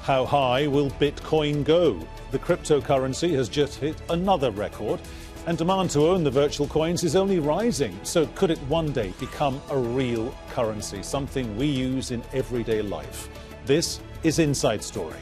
How high will Bitcoin go? The cryptocurrency has just hit another record, and demand to own the virtual coins is only rising. So could it one day become a real currency, something we use in everyday life? This is Inside Story.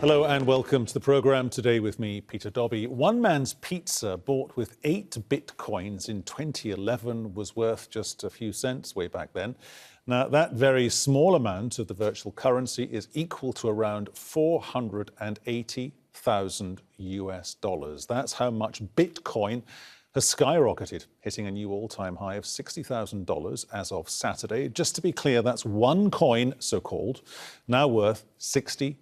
Hello and welcome to the programme. Today with me, Peter Dobbie. One man's pizza bought with 8 bitcoins in 2011 was worth just a few cents way back then. Now, that very small amount of the virtual currency is equal to around 480,000 US dollars. That's how much Bitcoin has skyrocketed, hitting a new all-time high of $60,000 as of Saturday. Just to be clear, that's one coin, so-called, now worth $60,000.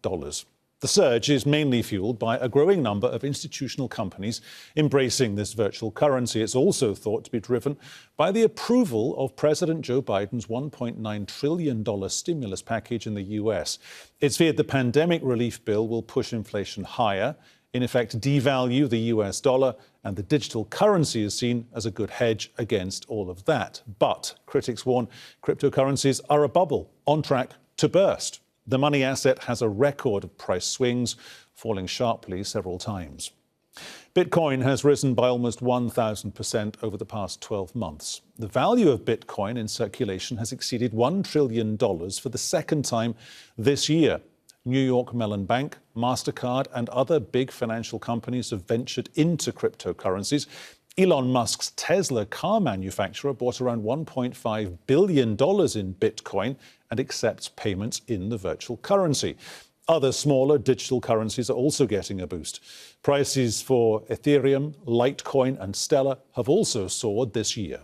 The surge is mainly fueled by a growing number of institutional companies embracing this virtual currency. It's also thought to be driven by the approval of President Joe Biden's $1.9 trillion stimulus package in the US. It's feared the pandemic relief bill will push inflation higher, in effect devalue the US dollar, and the digital currency is seen as a good hedge against all of that. But critics warn cryptocurrencies are a bubble on track to burst. The money asset has a record of price swings, falling sharply several times. Bitcoin has risen by almost 1,000% over the past 12 months. The value of Bitcoin in circulation has exceeded $1 trillion for the second time this year. New York Mellon Bank, MasterCard, and other big financial companies have ventured into cryptocurrencies. Elon Musk's Tesla car manufacturer bought around $1.5 billion in Bitcoin and accepts payments in the virtual currency. Other smaller digital currencies are also getting a boost. Prices for Ethereum, Litecoin, and Stellar have also soared this year.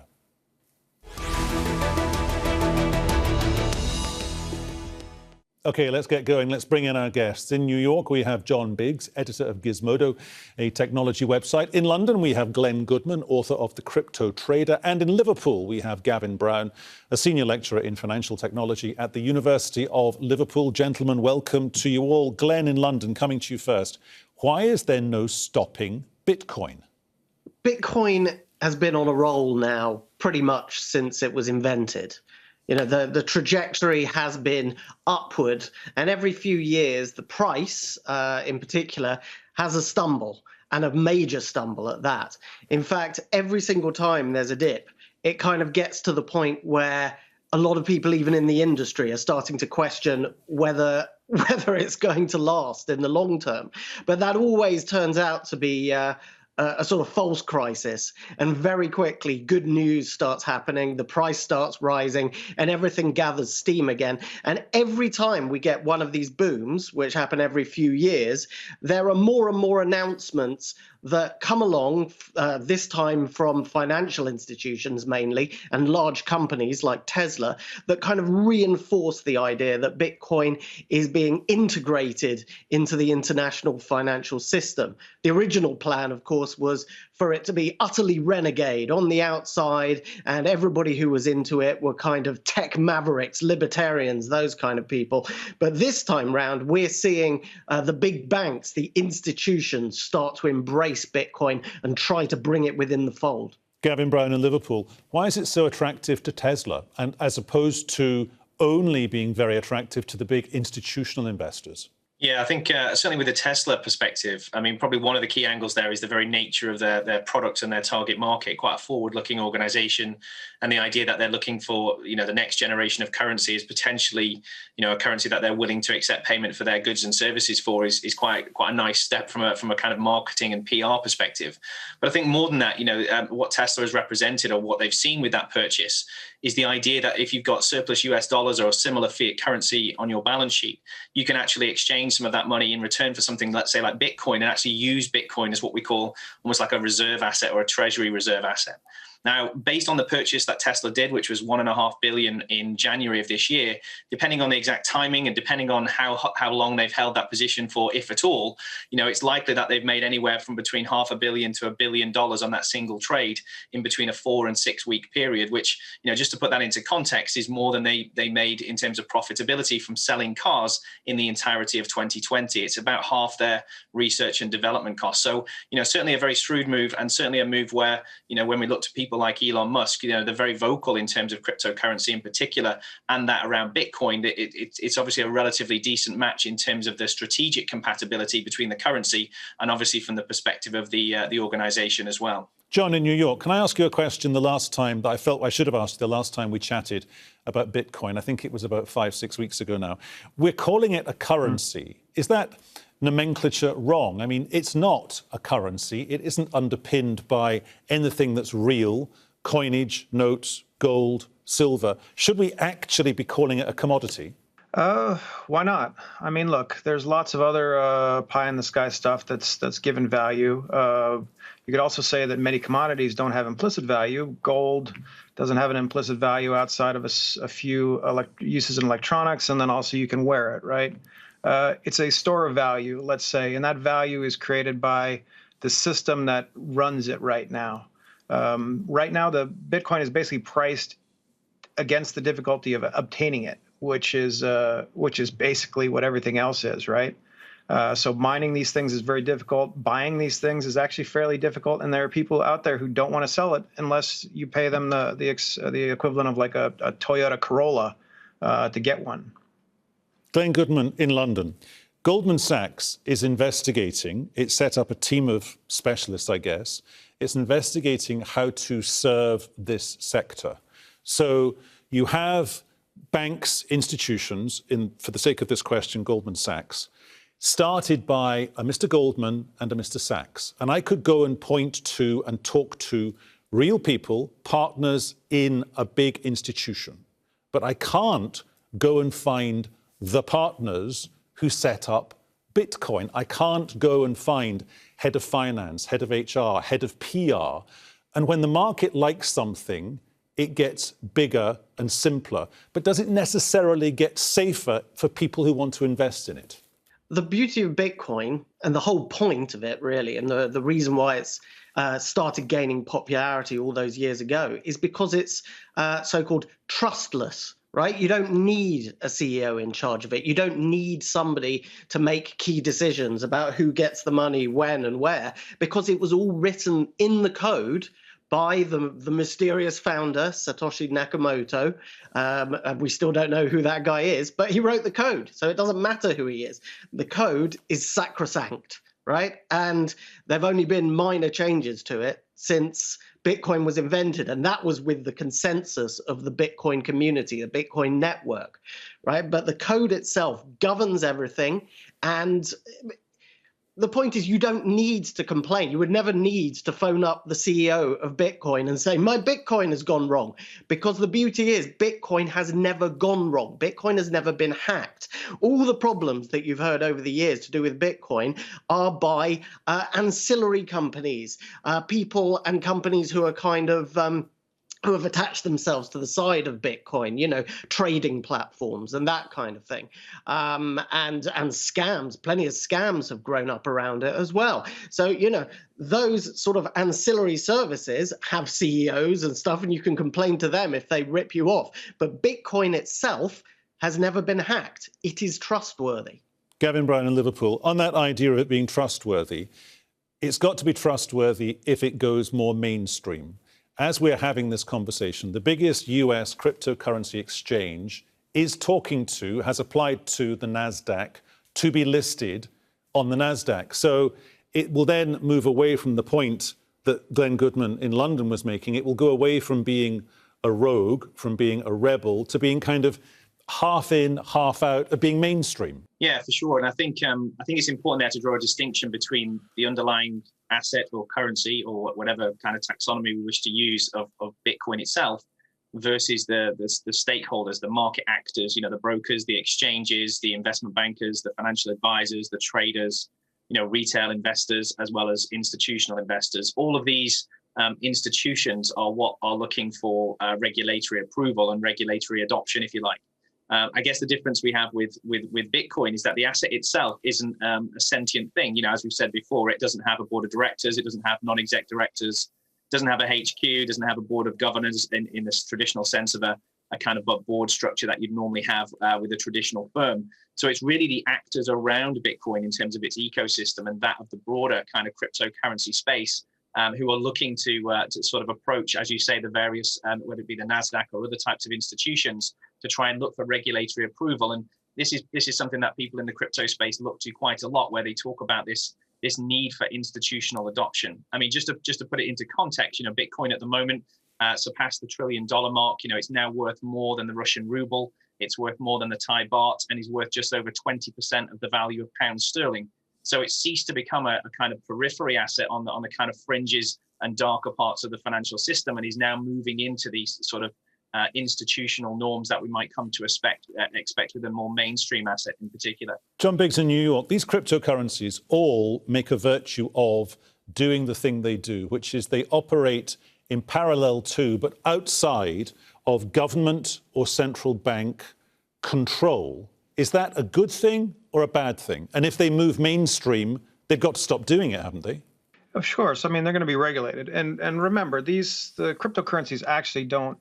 OK, let's get going. Let's bring in our guests. In New York, we have John Biggs, editor of Gizmodo, a technology website. In London, we have Glen Goodman, author of The Crypto Trader. And in Liverpool, we have Gavin Brown, a senior lecturer in financial technology at the University of Liverpool. Gentlemen, welcome to you all. Glen in London, coming to you first. Why is there no stopping Bitcoin? Bitcoin has been on a roll now pretty much since it was invented. You know, the trajectory has been upward, and every few years, the price in particular has a stumble, and a major stumble at that. In fact, every single time there's a dip, it kind of gets to the point where a lot of people, even in the industry, are starting to question whether it's going to last in the long term. But that always turns out to be a sort of false crisis, and very quickly good news starts happening, the price starts rising, and everything gathers steam again. And every time we get one of these booms, which happen every few years, there are more and more announcements that come along, this time from financial institutions mainly, and large companies like Tesla, that kind of reinforce the idea that Bitcoin is being integrated into the international financial system. The original plan, of course, was for it to be utterly renegade on the outside, and everybody who was into it were kind of tech mavericks, libertarians, those kind of people. But this time round, we're seeing the big banks, the institutions, start to embrace Bitcoin and try to bring it within the fold. Gavin Brown in Liverpool, why is it so attractive to Tesla, and as opposed to only being very attractive to the big institutional investors? Yeah, I think certainly with the Tesla perspective, I mean, probably one of the key angles there is the very nature of their product and their target market, quite a forward-looking organization. And the idea that they're looking for, the next generation of currency is potentially, a currency that they're willing to accept payment for their goods and services for is quite a nice step from a kind of marketing and PR perspective. But I think more than that, what Tesla has represented or what they've seen with that purchase is the idea that if you've got surplus US dollars or a similar fiat currency on your balance sheet, you can actually exchange some of that money in return for something, let's say, like Bitcoin, and actually use Bitcoin as what we call almost like a reserve asset or a treasury reserve asset. Now, based on the purchase that Tesla did, which was $1.5 billion in January of this year, depending on the exact timing and depending on how long they've held that position for, if at all, it's likely that they've made anywhere from between $500 million to $1 billion on that single trade in between a 4 and 6 week period, which, just to put that into context, is more than they made in terms of profitability from selling cars in the entirety of 2020. It's about half their research and development costs. So, certainly a very shrewd move, and certainly a move where, when we look to people like Elon Musk, they're very vocal in terms of cryptocurrency in particular, and that around Bitcoin, it's obviously a relatively decent match in terms of the strategic compatibility between the currency and obviously from the perspective of the organization as well. John in New York, can I ask you a question? The last time that I felt I should have asked, the last time we chatted about Bitcoin, I think it was about 5-6 weeks ago now. We're calling it a currency. Is that nomenclature wrong? I mean, it's not a currency. It isn't underpinned by anything that's real, coinage, notes, gold, silver. Should we actually be calling it a commodity? Why not? I mean, look, there's lots of other pie in the sky stuff that's given value. You could also say that many commodities don't have implicit value. Gold doesn't have an implicit value outside of a few uses in electronics, and then also you can wear it, right? It's a store of value, let's say, and that value is created by the system that runs it right now. Right now, the Bitcoin is basically priced against the difficulty of obtaining it, which is basically what everything else is, right? So mining these things is very difficult. Buying these things is actually fairly difficult, and there are people out there who don't want to sell it unless you pay them the equivalent of like a Toyota Corolla to get one. Glen Goodman in London. Goldman Sachs is investigating. It set up a team of specialists, I guess. It's investigating how to serve this sector. So you have banks, institutions, for the sake of this question, Goldman Sachs, started by a Mr. Goldman and a Mr. Sachs. And I could go and point to and talk to real people, partners in a big institution. But I can't go and find the partners who set up Bitcoin. I can't go and find head of finance, head of HR, head of PR. And when the market likes something, it gets bigger and simpler. But does it necessarily get safer for people who want to invest in it? The beauty of Bitcoin, and the whole point of it, really, and the reason why it's started gaining popularity all those years ago, is because it's so-called trustless. Right? You don't need a CEO in charge of it. You don't need somebody to make key decisions about who gets the money, when and where, because it was all written in the code by the mysterious founder, Satoshi Nakamoto. We still don't know who that guy is, but he wrote the code, so it doesn't matter who he is. The code is sacrosanct, right? And there've only been minor changes to it since Bitcoin was invented, and that was with the consensus of the Bitcoin community, the Bitcoin network, right? But the code itself governs everything, and the point is you don't need to complain. You would never need to phone up the CEO of Bitcoin and say, my Bitcoin has gone wrong, because the beauty is Bitcoin has never gone wrong. Bitcoin has never been hacked. All the problems that you've heard over the years to do with Bitcoin are by ancillary companies, people and companies who are kind of who have attached themselves to the side of Bitcoin, trading platforms and that kind of thing. And scams, plenty of scams have grown up around it as well. So, those sort of ancillary services have CEOs and stuff, and you can complain to them if they rip you off. But Bitcoin itself has never been hacked. It is trustworthy. Gavin Brown in Liverpool, on that idea of it being trustworthy, it's got to be trustworthy if it goes more mainstream. As we're having this conversation, the biggest US cryptocurrency exchange has applied to the NASDAQ to be listed on the NASDAQ. So it will then move away from the point that Glen Goodman in London was making. It will go away from being a rogue, from being a rebel, to being kind of half in, half out, of being mainstream. Yeah, for sure. And I think it's important there to draw a distinction between the underlying asset or currency or whatever kind of taxonomy we wish to use of Bitcoin itself versus the stakeholders, the market actors, the brokers, the exchanges, the investment bankers, the financial advisors, the traders, retail investors, as well as institutional investors. All of these institutions are what are looking for regulatory approval and regulatory adoption, if you like. I guess the difference we have with Bitcoin is that the asset itself isn't a sentient thing. You know, as we've said before, it doesn't have a board of directors, it doesn't have non-exec directors, doesn't have a HQ, doesn't have a board of governors in this traditional sense of a kind of board structure that you'd normally have with a traditional firm. So it's really the actors around Bitcoin in terms of its ecosystem and that of the broader kind of cryptocurrency space who are looking to sort of approach, as you say, the various, whether it be the NASDAQ or other types of institutions, to try and look for regulatory approval. And this is something that people in the crypto space look to quite a lot, where they talk about this need for institutional adoption. I mean, just to put it into context, you know, Bitcoin at the moment surpassed the $1 trillion mark. You know, it's now worth more than the Russian ruble. It's worth more than the Thai baht, and is worth just over 20% of the value of pound sterling. So it's ceased to become a kind of periphery asset on the kind of fringes and darker parts of the financial system, and is now moving into these sort of institutional norms that we might come to expect with a more mainstream asset in particular. John Biggs in New York, these cryptocurrencies all make a virtue of doing the thing they do, which is they operate in parallel to, but outside of government or central bank control. Is that a good thing or a bad thing? And if they move mainstream, they've got to stop doing it, haven't they? Of course. I mean, they're going to be regulated. And remember, the cryptocurrencies actually don't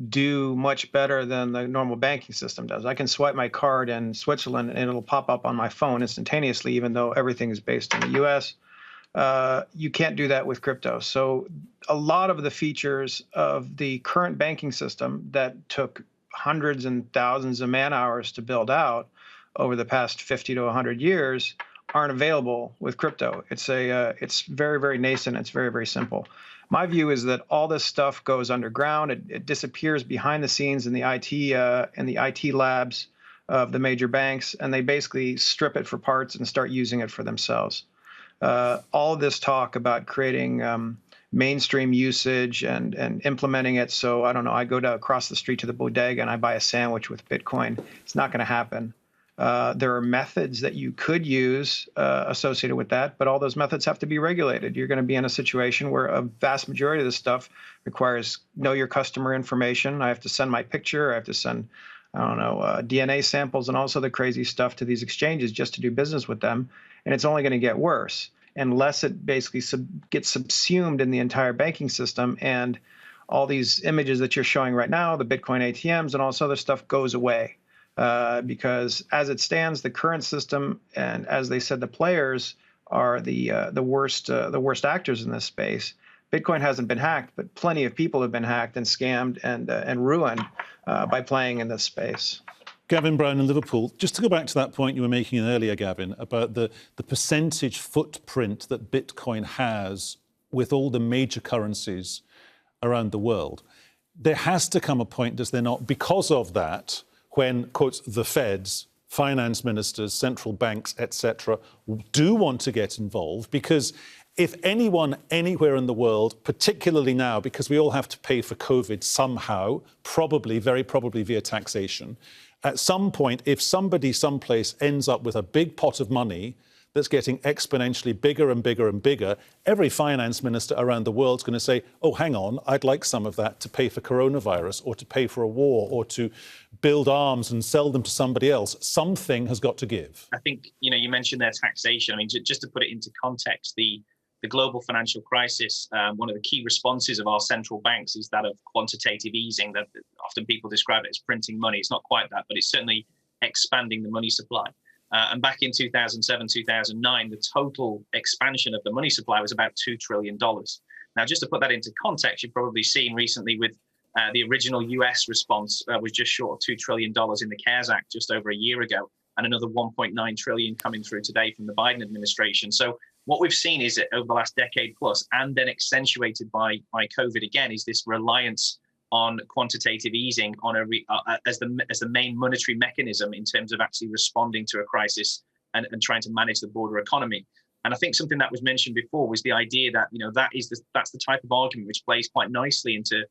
do much better than the normal banking system does. I can swipe my card in Switzerland and it'll pop up on my phone instantaneously, even though everything is based in the US. You can't do that with crypto. So a lot of the features of the current banking system that took hundreds and thousands of man hours to build out over the past 50 to 100 years aren't available with crypto. It's very, very nascent. It's very, very simple. My view is that all this stuff goes underground. It disappears behind the scenes in the IT labs of the major banks, and they basically strip it for parts and start using it for themselves. All of this talk about creating mainstream usage and implementing it. So I don't know, I go across the street to the bodega and I buy a sandwich with Bitcoin. It's not going to happen. There are methods that you could use associated with that, but all those methods have to be regulated. You're going to be in a situation where a vast majority of this stuff requires know your customer information. I have to send my picture. I have to send, I don't know, DNA samples and also the crazy stuff to these exchanges just to do business with them. And it's only going to get worse unless it basically gets subsumed in the entire banking system, and all these images that you're showing right now, the Bitcoin ATMs and all this other stuff, goes away. Because as it stands, the current system, and as they said, the players are the worst actors in this space. Bitcoin hasn't been hacked, but plenty of people have been hacked and scammed and ruined by playing in this space. Gavin Brown in Liverpool, just to go back to that point you were making earlier, Gavin, about the percentage footprint that Bitcoin has with all the major currencies around the world. There has to come a point, does there not, because of that, when, quotes, the feds, finance ministers, central banks, etc., do want to get involved, because if anyone anywhere in the world, particularly now, because we all have to pay for COVID somehow, probably, very probably via taxation, at some point, if somebody someplace ends up with a big pot of money that's getting exponentially bigger and bigger and bigger, every finance minister around the world is going to say, oh, hang on, I'd like some of that to pay for coronavirus or to pay for a war or to build arms and sell them to somebody else. Something has got to give. I think, you know, you mentioned their taxation. I mean, just to put it into context, the global financial crisis, one of the key responses of our central banks is that of quantitative easing. That often people describe it as printing money. It's not quite that, but it's certainly expanding the money supply. And back in 2007, 2009, the total expansion of the money supply was about $2 trillion. Now, just to put that into context, you've probably seen recently with the original US response was just short of $2 trillion in the CARES Act just over a year ago, and another 1.9 trillion coming through today from the Biden administration. So what we've seen is that over the last decade plus, and then accentuated by COVID again, is this reliance on quantitative easing on as the main monetary mechanism in terms of actually responding to a crisis and trying to manage the broader economy. And I think something that was mentioned before was the idea that, you know, that's the type of argument which plays quite nicely into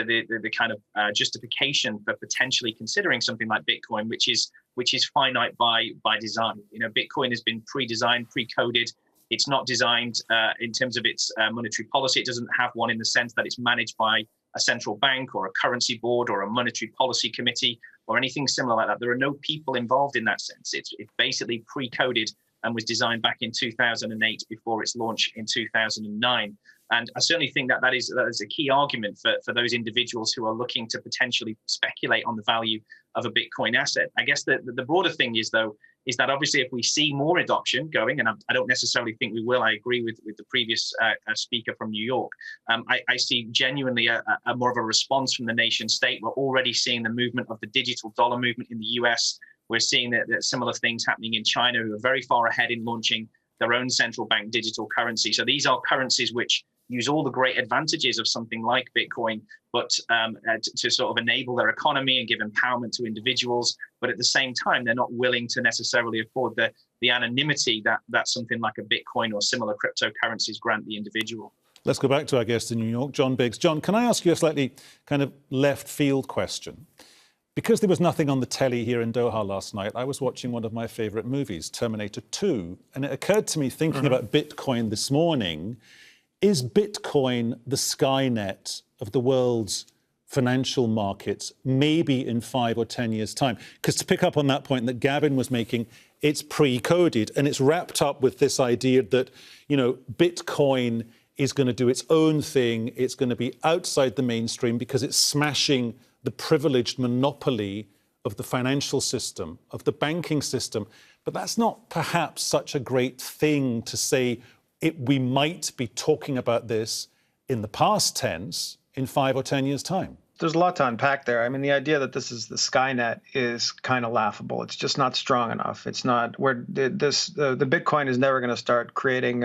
the kind of justification for potentially considering something like Bitcoin, which is finite by design. You know, Bitcoin has been pre-designed, pre-coded. It's not designed in terms of its monetary policy. It doesn't have one in the sense that it's managed by a central bank or a currency board or a monetary policy committee or anything similar like that. There are no people involved in that sense. It's basically pre-coded and was designed back in 2008 before its launch in 2009. And I certainly think that is a key argument for those individuals who are looking to potentially speculate on the value of a Bitcoin asset. I guess the broader thing is, though, is that obviously if we see more adoption going, and I don't necessarily think we will, I agree with the previous speaker from New York, I see genuinely a more of a response from the nation state. We're already seeing the movement of the digital dollar movement in the US. We're seeing that similar things happening in China, who are very far ahead in launching their own central bank digital currency. So these are currencies which use all the great advantages of something like Bitcoin, but to sort of enable their economy and give empowerment to individuals. But at the same time, they're not willing to necessarily afford the anonymity that something like a Bitcoin or similar cryptocurrencies grant the individual. Let's go back to our guest in New York, John Biggs. John, can I ask you a slightly kind of left field question? Because there was nothing on the telly here in Doha last night, I was watching one of my favorite movies, Terminator 2. And it occurred to me, thinking about Bitcoin this morning, is Bitcoin the Skynet of the world's financial markets, maybe in 5 or 10 years' time? Because to pick up on that point that Gavin was making, it's pre-coded and it's wrapped up with this idea that, you know, Bitcoin is going to do its own thing. It's going to be outside the mainstream because it's smashing the privileged monopoly of the financial system, of the banking system. But that's not perhaps such a great thing to say. We might be talking about this in the past tense in 5 or 10 years' time. There's a lot to unpack there. I mean, the idea that this is the Skynet is kind of laughable. It's just not strong enough. It's not where the Bitcoin is never going to start creating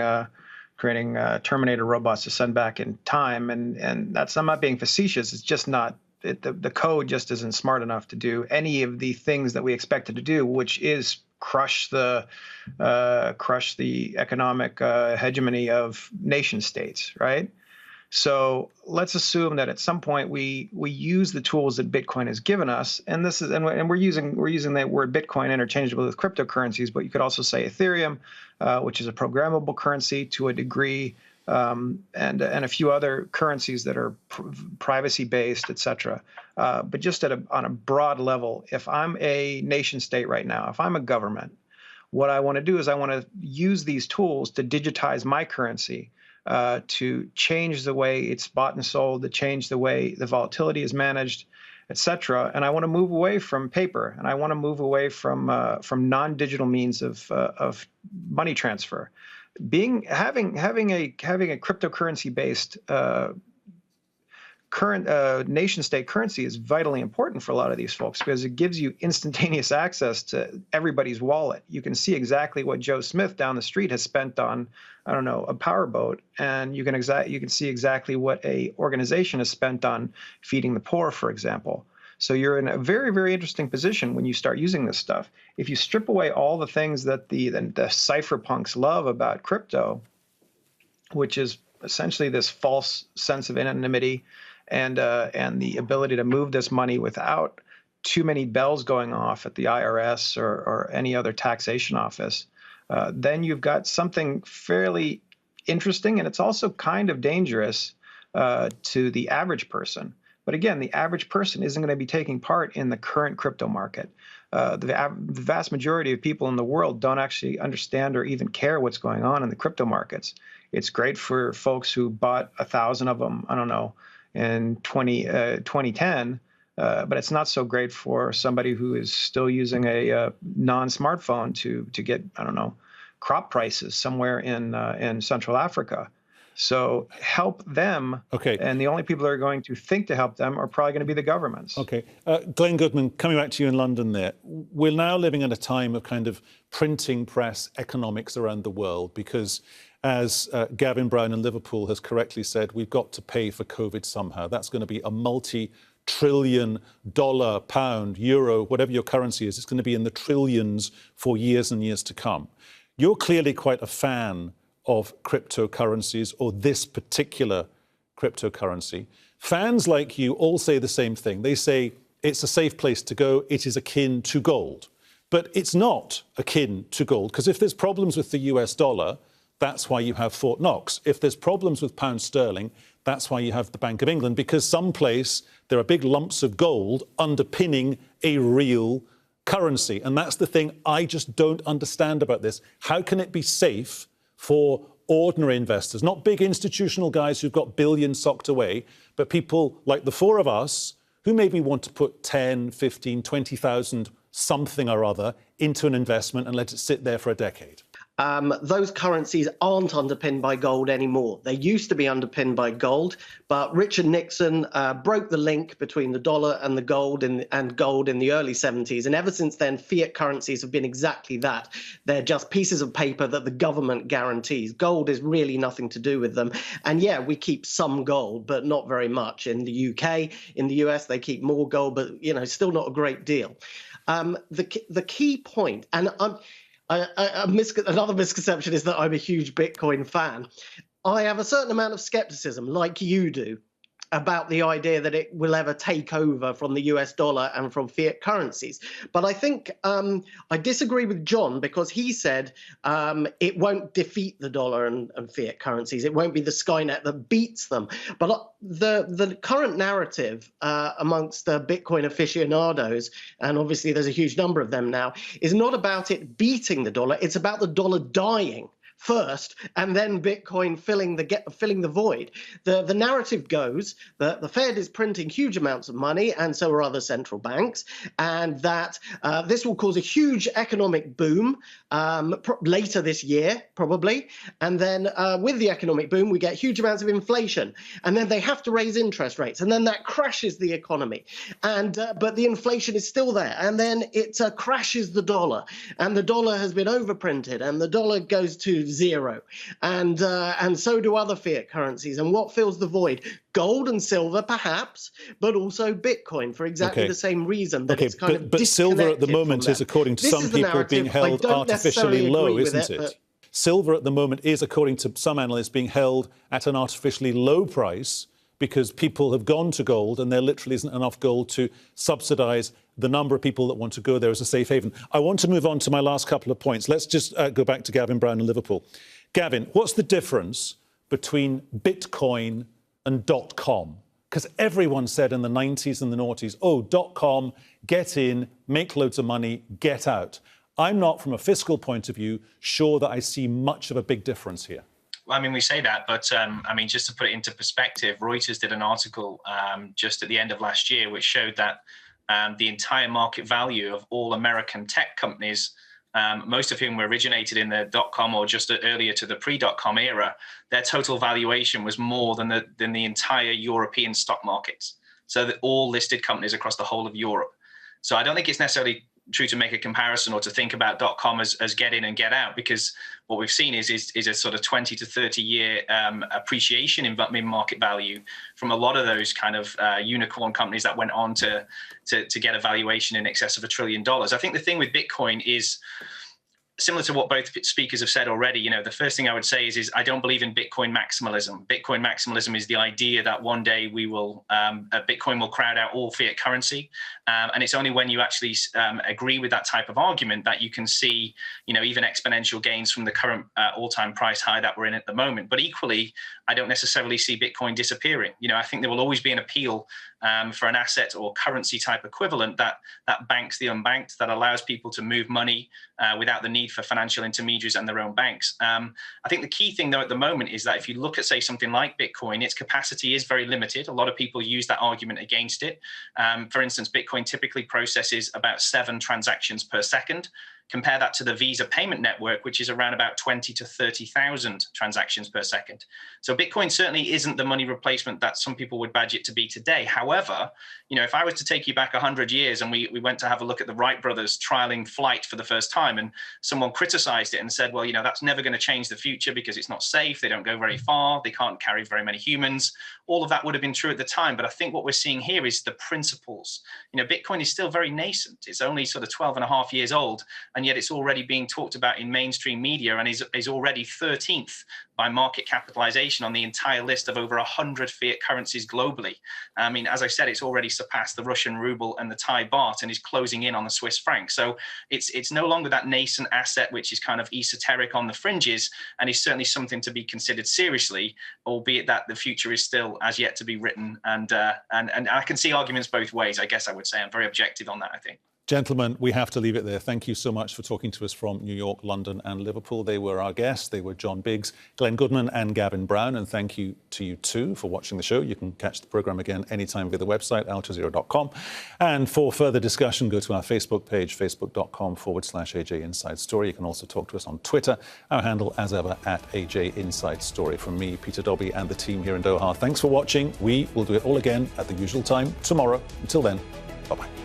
Terminator robots to send back in time. And that's, I'm not being facetious. It's just not. The code just isn't smart enough to do any of the things that we expect it to do, which is crush the economic hegemony of nation states, right? So let's assume that at some point we use the tools that Bitcoin has given us, and we're using that word Bitcoin interchangeably with cryptocurrencies, but you could also say Ethereum, which is a programmable currency to a degree. And a few other currencies that are privacy-based, et cetera. But just on a broad level, if I'm a nation state right now, if I'm a government, what I want to do is I want to use these tools to digitize my currency, to change the way it's bought and sold, to change the way the volatility is managed, et cetera. And I want to move away from paper, and I want to move away from non-digital means of money transfer. Having a cryptocurrency based current nation state currency is vitally important for a lot of these folks because it gives you instantaneous access to everybody's wallet. You can see exactly what Joe Smith down the street has spent on, I don't know, a powerboat, and you can see exactly what a organization has spent on feeding the poor, for example. So you're in a very, very interesting position when you start using this stuff. If you strip away all the things that the cypherpunks love about crypto, which is essentially this false sense of anonymity and the ability to move this money without too many bells going off at the IRS or any other taxation office, then you've got something fairly interesting, and it's also kind of dangerous to the average person. But again, the average person isn't going to be taking part in the current crypto market. The vast majority of people in the world don't actually understand or even care what's going on in the crypto markets. It's great for folks who bought 1,000 of them, I don't know, in 2010, but it's not so great for somebody who is still using a non-smartphone to get, I don't know, crop prices somewhere in Central Africa. So help them, okay. And the only people that are going to think to help them are probably going to be the governments. Okay. Glen Goodman, coming back to you in London there, we're now living at a time of kind of printing press economics around the world because, as Gavin Brown in Liverpool has correctly said, we've got to pay for COVID somehow. That's going to be a multi-trillion dollar, pound, euro, whatever your currency is. It's going to be in the trillions for years and years to come. You're clearly quite a fan of cryptocurrencies, or this particular cryptocurrency. Fans like you all say the same thing. They say it's a safe place to go. It is akin to gold. But it's not akin to gold, because if there's problems with the US dollar, that's why you have Fort Knox. If there's problems with pound sterling, that's why you have the Bank of England, because someplace there are big lumps of gold underpinning a real currency. And that's the thing I just don't understand about this. How can it be safe for ordinary investors, not big institutional guys who've got billions socked away, but people like the four of us who maybe want to put 10, 15, 20,000 something or other into an investment and let it sit there for a decade? Those currencies aren't underpinned by gold anymore. They used to be underpinned by gold, but Richard Nixon broke the link between the dollar and the gold and gold in the early 70s. And ever since then, fiat currencies have been exactly that. They're just pieces of paper that the government guarantees. Gold is really nothing to do with them. And yeah, we keep some gold, but not very much. In the UK, in the US, they keep more gold, but still not a great deal. The key point, and another misconception is that I'm a huge Bitcoin fan. I have a certain amount of skepticism, like you do, about the idea that it will ever take over from the US dollar and from fiat currencies. But I think I disagree with John, because he said it won't defeat the dollar and fiat currencies. It won't be the Skynet that beats them. But the current narrative amongst Bitcoin aficionados, and obviously there's a huge number of them now, is not about it beating the dollar. It's about the dollar dying first, and then Bitcoin filling the void. The narrative goes that the Fed is printing huge amounts of money, and so are other central banks, and that this will cause a huge economic boom later this year, probably. And then with the economic boom, we get huge amounts of inflation, and then they have to raise interest rates, and then that crashes the economy. And but the inflation is still there, and then it crashes the dollar, and the dollar has been overprinted, and the dollar goes to zero, and so do other fiat currencies. And what fills the void? Gold and silver, perhaps, but also Bitcoin, for exactly the same reason, that it's kind of but silver at the moment is, according to some people, being held artificially low, isn't it? Silver at the moment is, according to some analysts, being held at an artificially low price because people have gone to gold and there literally isn't enough gold to subsidize the number of people that want to go there as a safe haven. I want to move on to my last couple of points. Let's just go back to Gavin Brown in Liverpool. Gavin, what's the difference between Bitcoin and .com? Because everyone said in the 90s and the noughties, oh, .com, get in, make loads of money, get out. I'm not, from a fiscal point of view, sure that I see much of a big difference here. Well, I mean, we say that, but I mean, just to put it into perspective, Reuters did an article just at the end of last year, which showed that the entire market value of all American tech companies, most of whom were originated in the .com or just earlier to the pre-.com era, their total valuation was more than the entire European stock markets. So that all listed companies across the whole of Europe. So I don't think it's necessarily true to make a comparison or to think about .com as get in and get out, because what we've seen is a sort of 20 to 30 year appreciation in market value from a lot of those kind of unicorn companies that went on to get a valuation in excess of $1 trillion. I think the thing with Bitcoin is similar to what both speakers have said already. The first thing I would say is I don't believe in Bitcoin maximalism. Bitcoin maximalism is the idea that one day Bitcoin will crowd out all fiat currency. And it's only when you actually agree with that type of argument that you can see, even exponential gains from the current all-time price high that we're in at the moment. But equally, I don't necessarily see Bitcoin disappearing. I think there will always be an appeal for an asset or currency type equivalent that banks the unbanked, that allows people to move money without the need for financial intermediaries and their own banks. I think the key thing, though, at the moment is that if you look at, say, something like Bitcoin, its capacity is very limited. A lot of people use that argument against it. For instance, Bitcoin typically processes about 7 transactions per second. Compare that to the Visa payment network, which is around about 20 to 30,000 transactions per second. So Bitcoin certainly isn't the money replacement that some people would badge it to be today. However, if I was to take you back 100 years and we went to have a look at the Wright brothers trialing flight for the first time, and someone criticized it and said, well, that's never going to change the future because it's not safe. They don't go very far. They can't carry very many humans. All of that would have been true at the time. But I think what we're seeing here is the principles. Bitcoin is still very nascent. It's only sort of 12 and a half years old. and yet it's already being talked about in mainstream media and is already 13th by market capitalization on the entire list of over 100 fiat currencies globally. I mean, as I said, it's already surpassed the Russian ruble and the Thai baht and is closing in on the Swiss franc. So it's no longer that nascent asset which is kind of esoteric on the fringes, and is certainly something to be considered seriously, albeit that the future is still as yet to be written. And I can see arguments both ways, I guess I would say. I'm very objective on that, I think. Gentlemen, we have to leave it there. Thank you so much for talking to us from New York, London and Liverpool. They were our guests. They were John Biggs, Glen Goodman and Gavin Brown. And thank you to you too for watching the show. You can catch the programme again anytime via the website, aljazeera.com. And for further discussion, go to our Facebook page, facebook.com/AJ Inside Story. You can also talk to us on Twitter. Our handle, as ever, @AJ Inside Story. From me, Peter Dobbie, and the team here in Doha, thanks for watching. We will do it all again at the usual time tomorrow. Until then, bye-bye.